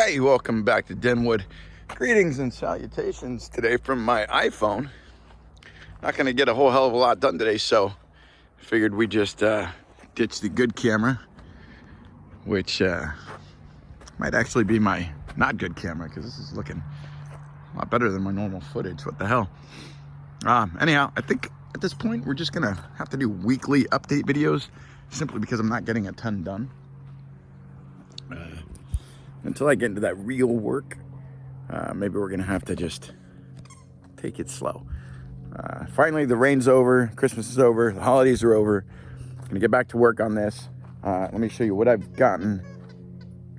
Hey, welcome back to Denwood. Greetings and salutations today from my iPhone. Not going to get a whole hell of a lot done today, so I figured we just ditch the good camera, which might actually be my not good camera, because this is looking a lot better than my normal footage. What the hell? Anyhow, I think at this point we're just going to have to do weekly update videos, simply because I'm not getting a ton done. Until I get into that real work, maybe we're gonna have to just take it slow. Finally, the rain's over, Christmas is over, the holidays are over. I'm gonna get back to work on this. Let me show you what I've gotten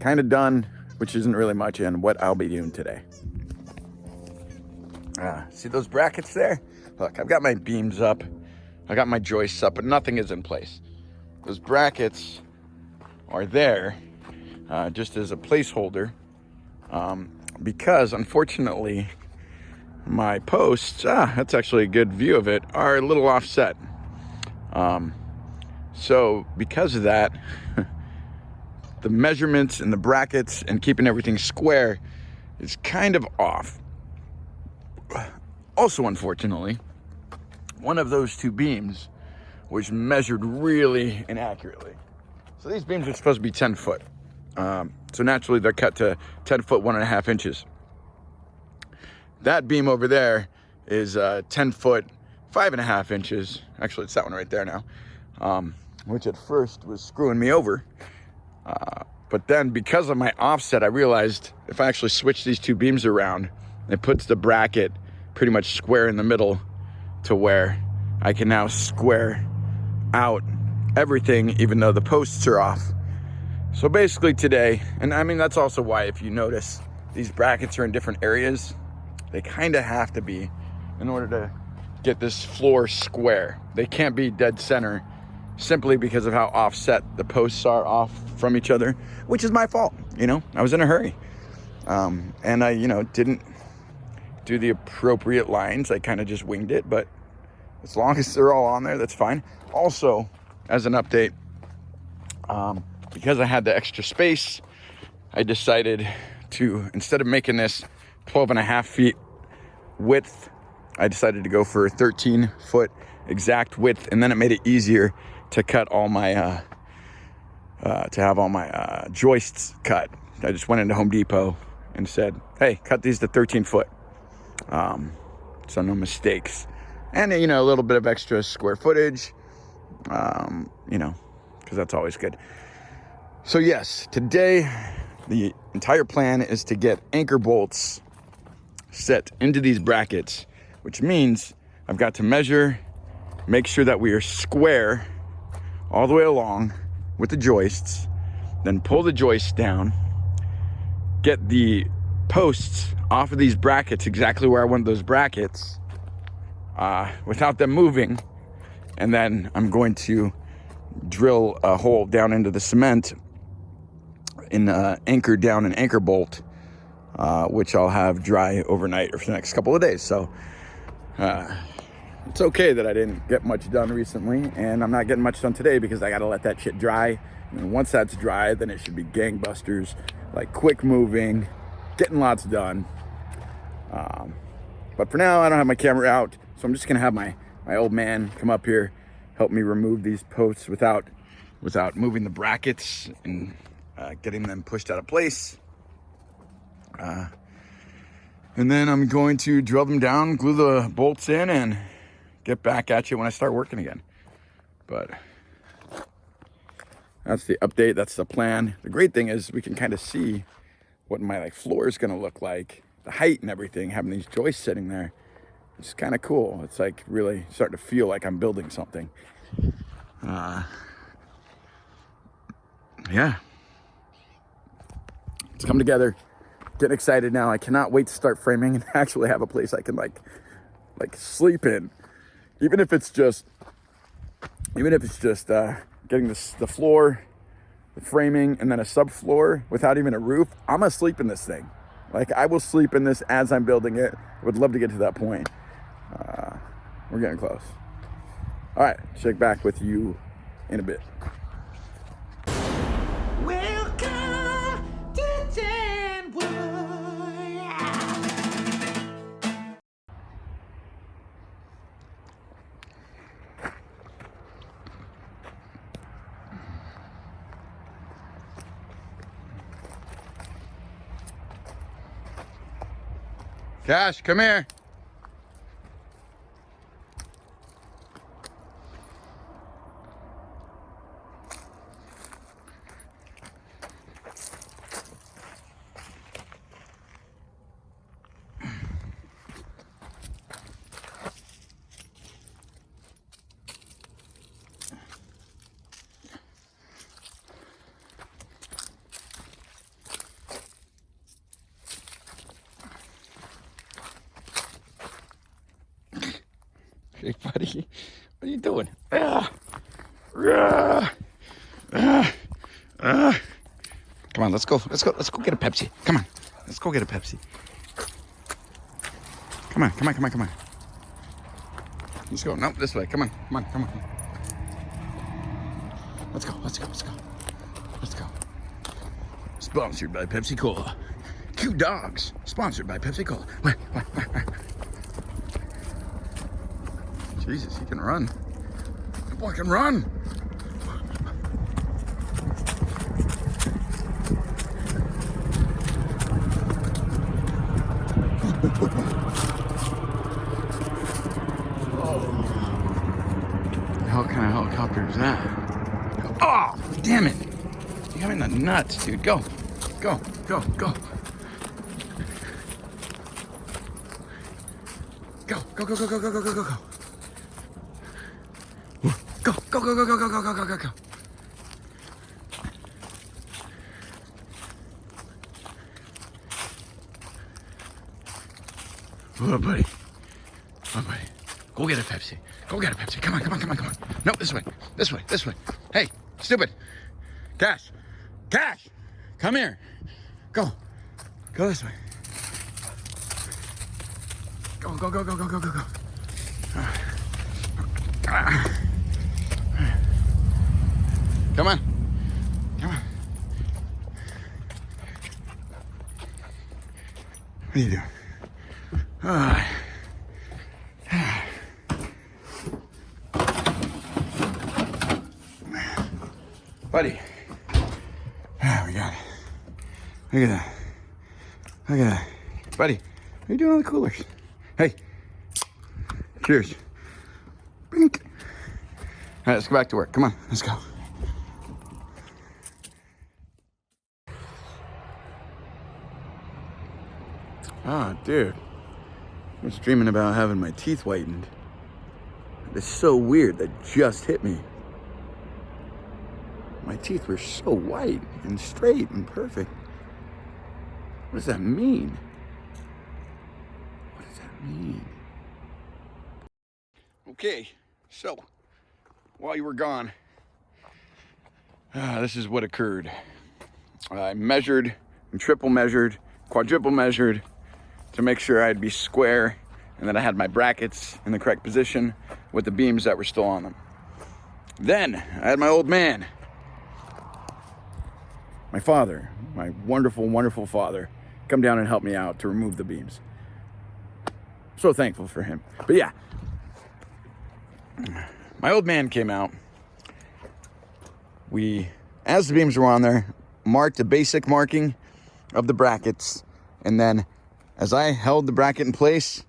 kind of done, which isn't really much, and what I'll be doing today. See those brackets there? Look, I've got my beams up, I got my joists up, but nothing is in place. Those brackets are there just as a placeholder, because unfortunately my posts, that's actually a good view of it, are a little offset. So because of that, the measurements and the brackets and keeping everything square is kind of off. Also, unfortunately, one of those two beams was measured really inaccurately. So these beams are supposed to be 10 foot. So naturally they're cut to 10 foot, 1.5 inches. That beam over there is 10 foot, 5.5 inches. Actually, it's that one right there now, which at first was screwing me over. But then because of my offset, I realized if I actually switch these two beams around, it puts the bracket pretty much square in the middle, to where I can now square out everything, even though the posts are off. So basically today, and I mean, that's also why, if you notice, these brackets are in different areas. They kind of have to be in order to get this floor square. They can't be dead center, simply because of how offset the posts are off from each other, which is my fault. I was in a hurry, and I didn't do the appropriate lines. I kind of just winged it, but as long as they're all on there, that's fine. Also, as an update, because I had the extra space, I decided to, instead of making this 12.5 feet width, I decided to go for a 13 foot exact width, and then it made it easier to cut all my, to have all my joists cut. I just went into Home Depot and said, hey, cut these to 13 foot. So no mistakes. And, a little bit of extra square footage, because that's always good. So yes, today the entire plan is to get anchor bolts set into these brackets, which means I've got to measure, make sure that we are square all the way along with the joists, then pull the joists down, get the posts off of these brackets exactly where I want those brackets, without them moving, and then I'm going to drill a hole down into the cement and anchor down an anchor bolt, which I'll have dry overnight or for the next couple of days. So it's okay that I didn't get much done recently, and I'm not getting much done today because I gotta let that shit dry. And once that's dry, then it should be gangbusters, like quick moving, getting lots done. But for now, I don't have my camera out, so I'm just gonna have my old man come up here, help me remove these posts without moving the brackets and getting them pushed out of place. And then I'm going to drill them down, glue the bolts in, and get back at you when I start working again. But that's the update, that's the plan. The great thing is we can kind of see what my floor is gonna look like, the height and everything, having these joists sitting there. It's kind of cool. It's really starting to feel like I'm building something. Yeah. It's come together. Getting excited now. I cannot wait to start framing and actually have a place I can like sleep in. Even if it's just getting the floor, the framing, and then a subfloor without even a roof. I'm gonna sleep in this thing. I will sleep in this as I'm building it. I would love to get to that point. We're getting close. All right, check back with you in a bit. Welcome to Cash, come here. Hey, buddy, what are you doing? Come on, let's go get a Pepsi. Come on, let's go get a Pepsi. Come on. Let's go. No, this way. Come on. Let's go. Sponsored by Pepsi Cola. Cute dogs. Sponsored by Pepsi Cola. Where? Jesus, he can run. The boy can run. What kind of helicopter is that? Oh, damn it. You got me in the nuts, dude. Go. Go. Go. Oh, buddy. Go get a Pepsi. Come on. No, this way. Hey, stupid. Cash. Come here. Go this way. Go. Come on. What are you doing? Buddy. We got it. Look at that. Buddy, what are you doing on the coolers? Hey. Cheers. Blink. All right, let's go back to work. Come on, let's go. Ah, dude. I was dreaming about having my teeth whitened. It's so weird. That just hit me. My teeth were so white and straight and perfect. What does that mean? Okay, so while you were gone, this is what occurred. I measured and triple measured, quadruple measured to make sure I'd be square and that I had my brackets in the correct position with the beams that were still on them. Then I had my old man, my father, my wonderful, wonderful father, come down and help me out to remove the beams. So thankful for him. But yeah, my old man came out. We, as the beams were on there, marked a basic marking of the brackets, and then as I held the bracket in place,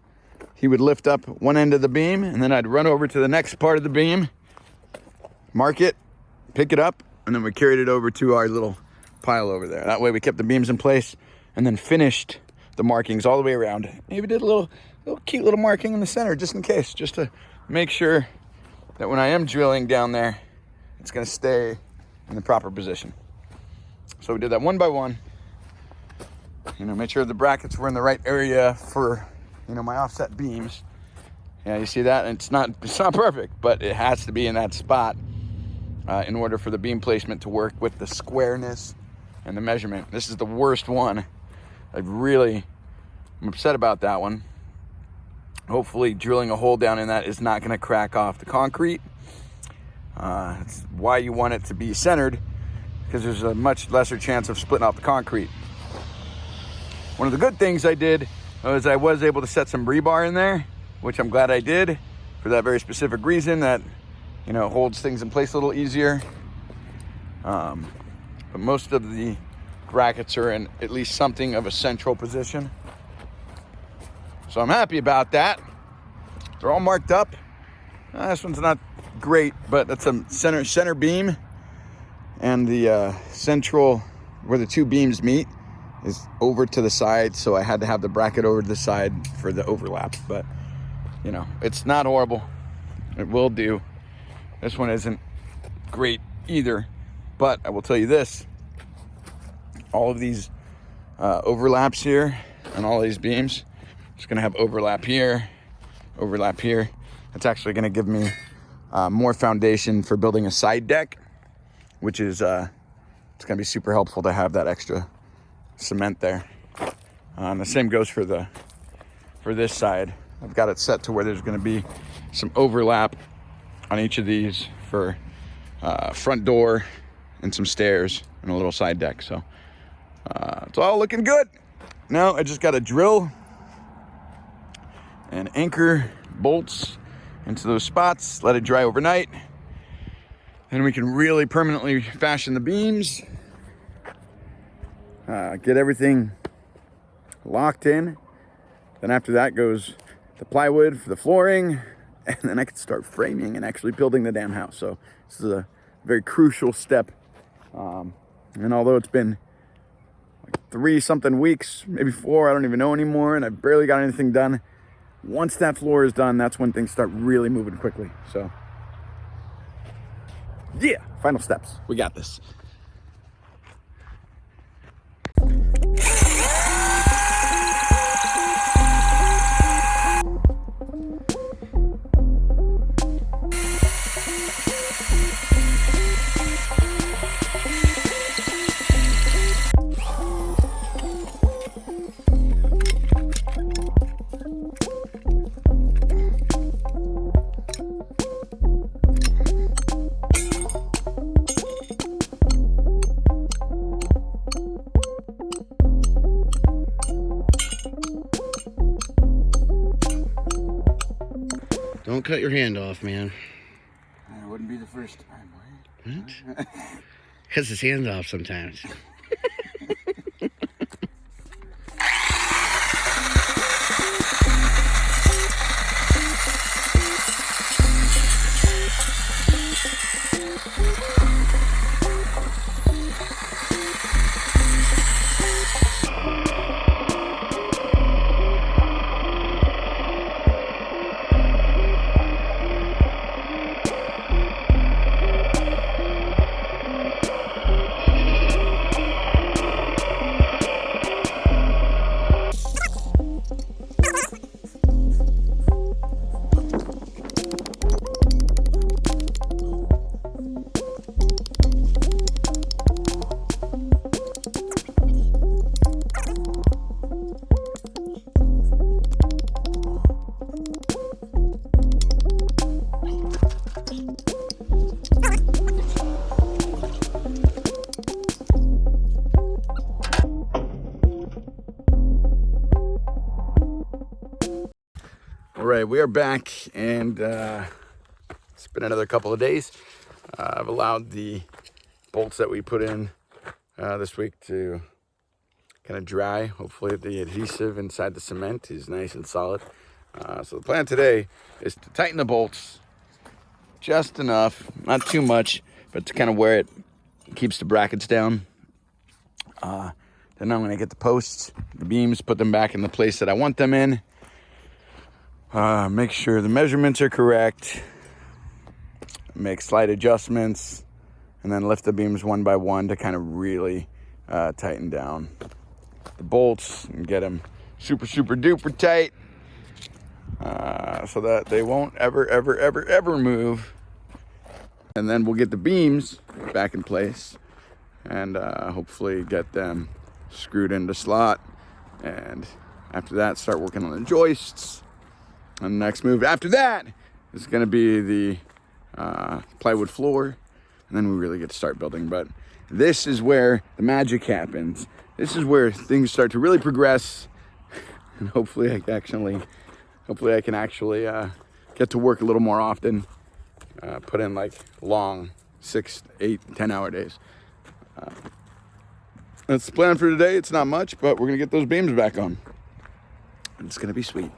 he would lift up one end of the beam, and then I'd run over to the next part of the beam, mark it, pick it up, and then we carried it over to our little pile over there. That way we kept the beams in place and then finished the markings all the way around. Maybe did a little cute little marking in the center just in case, just to make sure that when I am drilling down there, it's gonna stay in the proper position. So we did that one by one. Made sure the brackets were in the right area for, my offset beams. Yeah, you see that? And it's not perfect, but it has to be in that spot in order for the beam placement to work with the squareness and the measurement. This is the worst one. I'm upset about that one. Hopefully drilling a hole down in that is not gonna crack off the concrete. It's why you want it to be centered, because there's a much lesser chance of splitting off the concrete. One of the good things I did was I was able to set some rebar in there, which I'm glad I did for that very specific reason, that holds things in place a little easier. But most of the brackets are in at least something of a central position. So I'm happy about that. They're all marked up. This one's not great, but that's a center beam, and the central where the two beams meet is over to the side, so I had to have the bracket over to the side for the overlap. But you know, it's not horrible. It will do. This one isn't great either, but I will tell you this: all of these overlaps here and all these beams, it's going to have overlap here, overlap here. It's actually going to give me more foundation for building a side deck, which is it's going to be super helpful to have that extra cement there. And the same goes for this side. I've got it set to where there's going to be some overlap on each of these for front door and some stairs and a little side deck. So it's all looking good. Now I just got to drill and anchor bolts into those spots, let it dry overnight. Then we can really permanently fashion the beams, get everything locked in. Then after that goes the plywood for the flooring, and then I can start framing and actually building the damn house. So this is a very crucial step. And although it's been like 3-something weeks, maybe 4, I don't even know anymore, and I've barely got anything done, once that floor is done, that's when things start really moving quickly. So yeah, final steps. We got this. Don't cut your hand off, man. It wouldn't be the first time, right? What? Cuts his hands off sometimes. All right, we are back, and it's been another couple of days. I've allowed the bolts that we put in this week to kind of dry. Hopefully the adhesive inside the cement is nice and solid. So the plan today is to tighten the bolts just enough, not too much, but to kind of where it keeps the brackets down. Then I'm going to get the posts, the beams, put them back in the place that I want them in. Make sure the measurements are correct, make slight adjustments, and then lift the beams one by one to kind of really tighten down the bolts and get them super duper tight, so that they won't ever move. And then we'll get the beams back in place and hopefully get them screwed into slot, and after that start working on the joists. And the next move after that is going to be the plywood floor, and then we really get to start building. But this is where the magic happens. This is where things start to really progress, and hopefully I can actually get to work a little more often. Put in like long 6, 8, 10-hour days. That's the plan for today. It's not much, but we're gonna get those beams back on. It's gonna be sweet.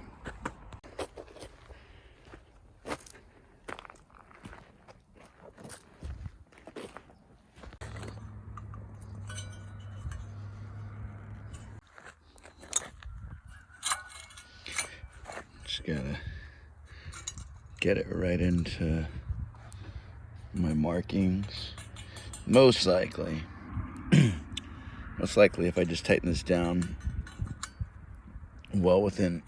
just gotta get it right into my markings. Most likely if I just tighten this down well within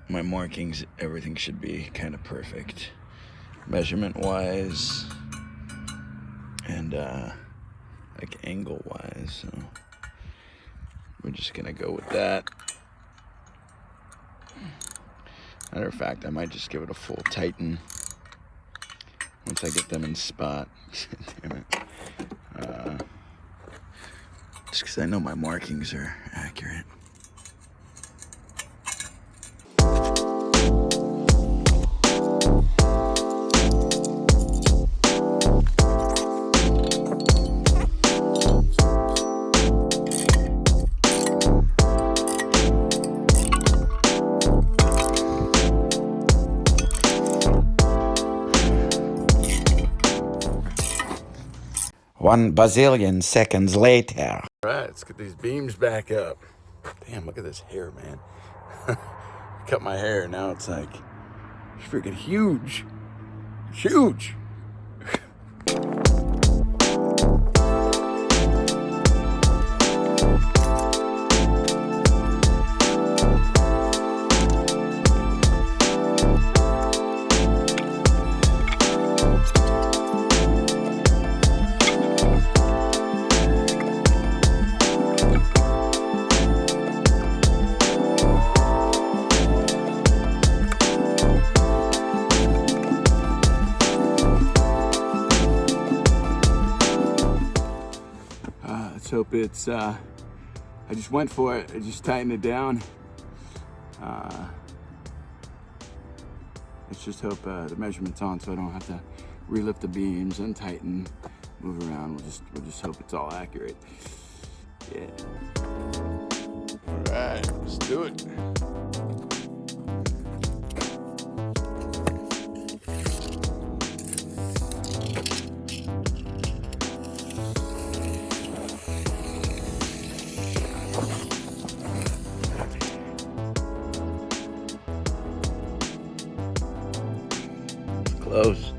my markings, everything should be kind of perfect measurement wise and like angle wise. So we're just gonna go with that. Matter of fact, I might just give it a full tighten once I get them in spot. Damn it. Just because I know my markings are accurate. One bazillion seconds later. All right, let's get these beams back up. Damn, look at this hair, man. Cut my hair, now it's like freaking huge. It's huge. Let's hope it's, I just went for it. I just tightened it down. Let's just hope the measurement's on so I don't have to relift the beams and tighten, move around. We'll just hope it's all accurate. Yeah. All right, let's do it. Close.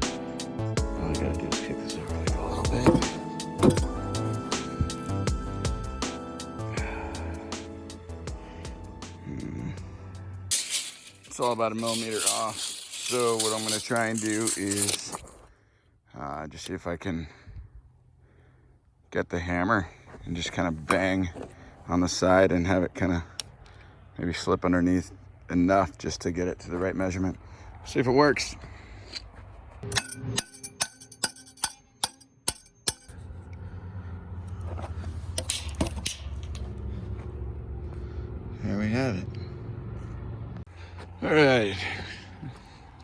All I gotta do is kick this over like a little bit. It's all about a millimeter off. So what I'm gonna try and do is just see if I can get the hammer and just kind of bang on the side and have it kind of maybe slip underneath enough just to get it to the right measurement. See if it works. There we have it. All right,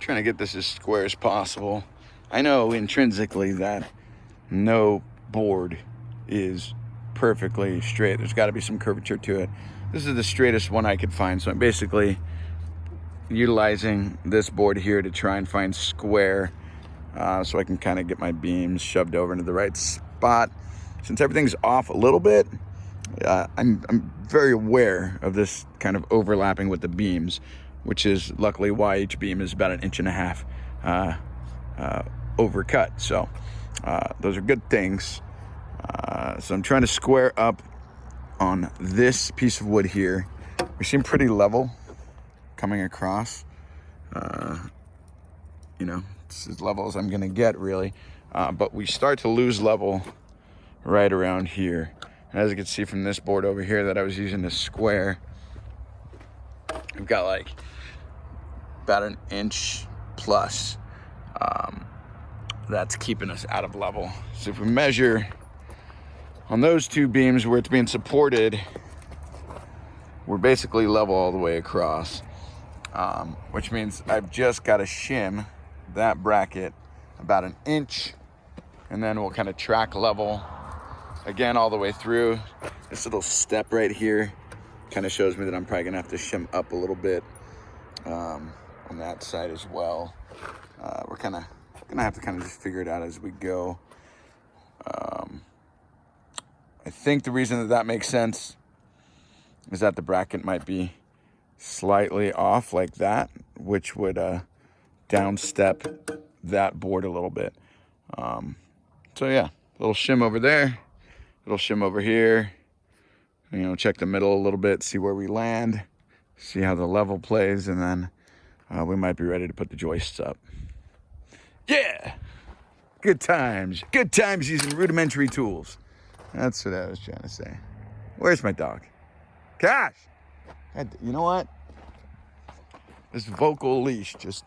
trying to get this as square as possible. I know intrinsically that no board is perfectly straight. There's got to be some curvature to it. This is the straightest one I could find, so I'm basically utilizing this board here to try and find square so I can kind of get my beams shoved over into the right spot. Since everything's off a little bit, I'm very aware of this kind of overlapping with the beams, which is luckily why each beam is about 1.5 inches overcut. So those are good things. So I'm trying to square up on this piece of wood here. We seem pretty level coming across. You know, it's as level as I'm gonna get really. But we start to lose level right around here. And as you can see from this board over here that I was using to square, we've got like about 1 inch plus that's keeping us out of level. So if we measure on those two beams where it's being supported, we're basically level all the way across, which means I've just got to shim that bracket about 1 inch, and then we'll kind of track level again all the way through. This little step right here kind of shows me that I'm probably gonna have to shim up a little bit on that side as well. We're kind of gonna have to kind of just figure it out as we go. I think the reason that makes sense is that the bracket might be slightly off like that, which would downstep that board a little bit. So yeah, little shim over there, little shim over here. You know, check the middle a little bit, see where we land, see how the level plays, and then we might be ready to put the joists up. Yeah! Good times using rudimentary tools. That's what I was trying to say. Where's my dog? Gosh! You know what? This vocal leash just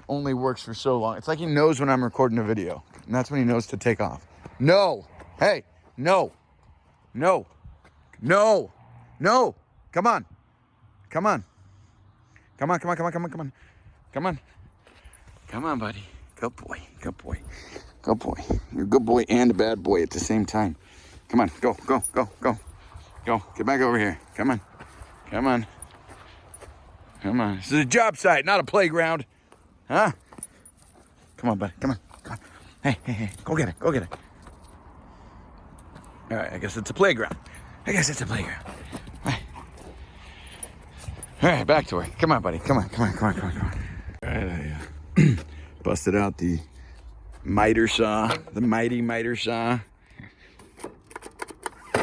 only works for so long. It's like he knows when I'm recording a video, and that's when he knows to take off. No! Hey! No! No! No! No! Come on! Come on! Come on, come on, come on, come on, come on. Come on. Come on, buddy. Good boy. Good boy. Good boy. You're a good boy and a bad boy at the same time. Come on. Go, go, go, go. Go. Get back over here. Come on. Come on. Come on. This is a job site, not a playground. Huh? Come on, buddy. Come on. Come on. Hey, hey, hey. Go get it. Go get it. All right. I guess it's a playground. I guess it's a playground. All right. Back to work. Come on, buddy. Come on. Come on. Come on. Come on. Come on. All right. I busted out the miter saw, the mighty miter saw.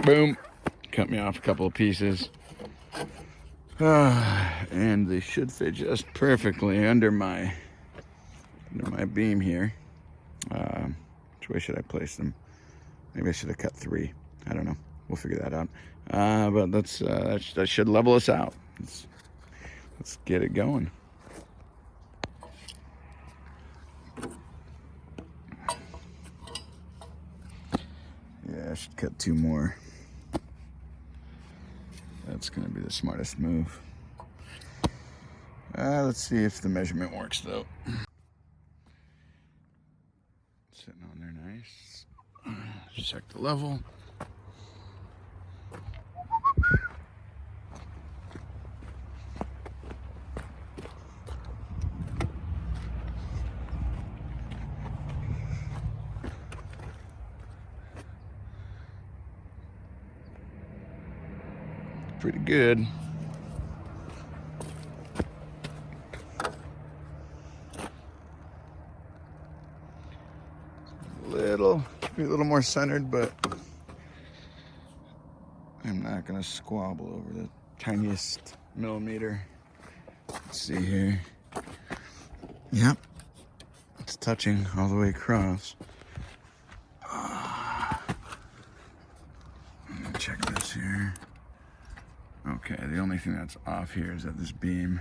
Boom. Cut me off a couple of pieces. And they should fit just perfectly under my beam here. Which way should I place them? Maybe I should have cut 3. I don't know. We'll figure that out. But that should level us out. Let's get it going. Yeah, I should cut 2 more. That's gonna be the smartest move. Let's see if the measurement works though. Sitting on there nice. Check the level. Pretty good. Be a little more centered, but I'm not gonna squabble over the tiniest millimeter. Let's see here. Yep, it's touching all the way across. Let me check this here. Okay, the only thing that's off here is that this beam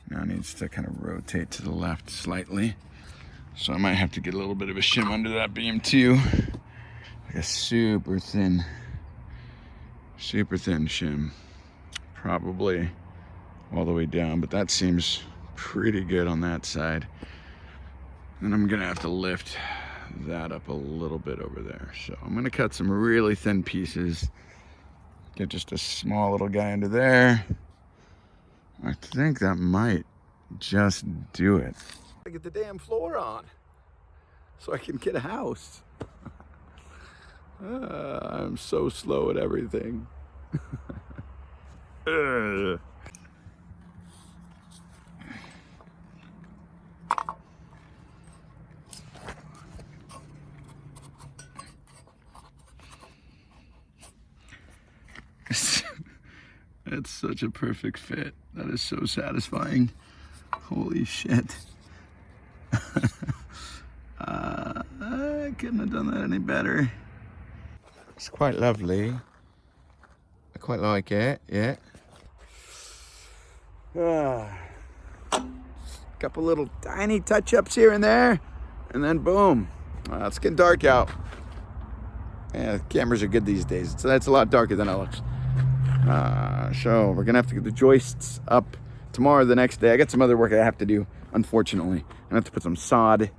now needs to kind of rotate to the left slightly. So I might have to get a little bit of a shim under that beam too. Like a super thin shim. Probably all the way down, but that seems pretty good on that side. And I'm gonna have to lift that up a little bit over there. So I'm gonna cut some really thin pieces. Get just a small little guy under there. I think that might just do it. I get the damn floor on so I can get a house. I'm so slow at everything. That's such a perfect fit. That is so satisfying. Holy shit. I couldn't have done that any better. It's quite lovely. I quite like it, yeah. Couple little tiny touch-ups here and there, and then boom. It's getting dark out. Yeah, cameras are good these days. So that's a lot darker than it looks. So we're gonna have to get the joists up tomorrow, the next day. I got some other work I have to do, unfortunately. I have to put some sod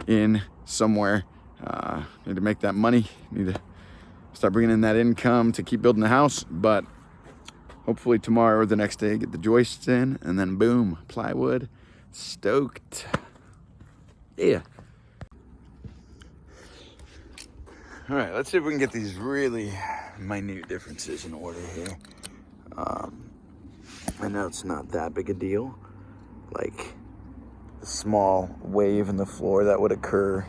in somewhere. Need to make that money. Need to start bringing in that income to keep building the house. But hopefully tomorrow or the next day, get the joists in, and then boom, plywood. Stoked. Yeah. All right, let's see if we can get these really minute differences in order here. I know it's not that big a deal. Like, the small wave in the floor that would occur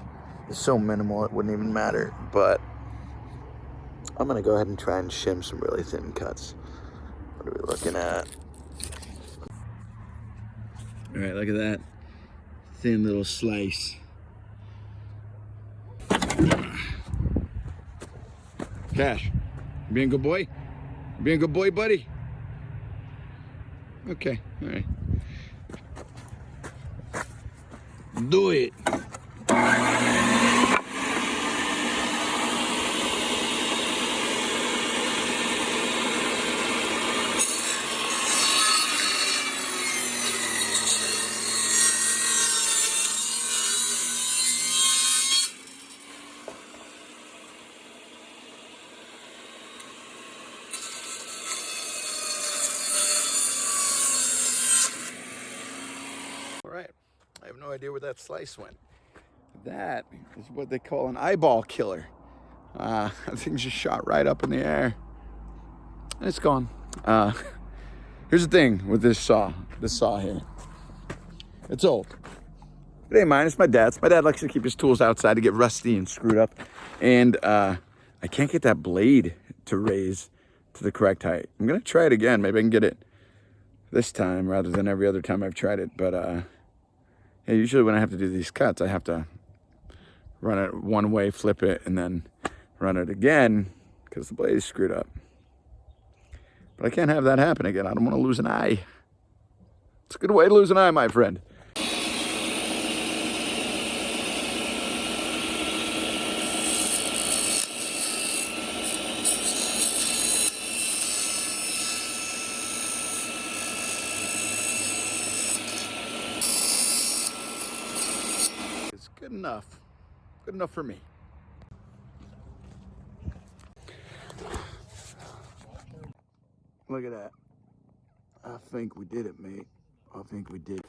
is so minimal it wouldn't even matter. But I'm gonna go ahead and try and shim some really thin cuts. What are we looking at? All right, look at that. Thin little slice. Cash, you being a good boy? You being a good boy, buddy? Okay, all right. Do it. All right, I have no idea where that slice went. That is what they call an eyeball killer. That thing just shot right up in the air. And it's gone. Here's the thing with this saw here. It's old. It ain't mine, it's my dad's. My dad likes to keep his tools outside to get rusty and screwed up. And I can't get that blade to raise to the correct height. I'm gonna try it again. Maybe I can get it this time rather than every other time I've tried it. But yeah, usually when I have to do these cuts, I have to run it one way, flip it, and then run it again because the blade is screwed up. But I can't have that happen again. I don't want to lose an eye. It's a good way to lose an eye, my friend. It's good enough. Good enough for me. Look at that. I think we did it, mate. I think we did it.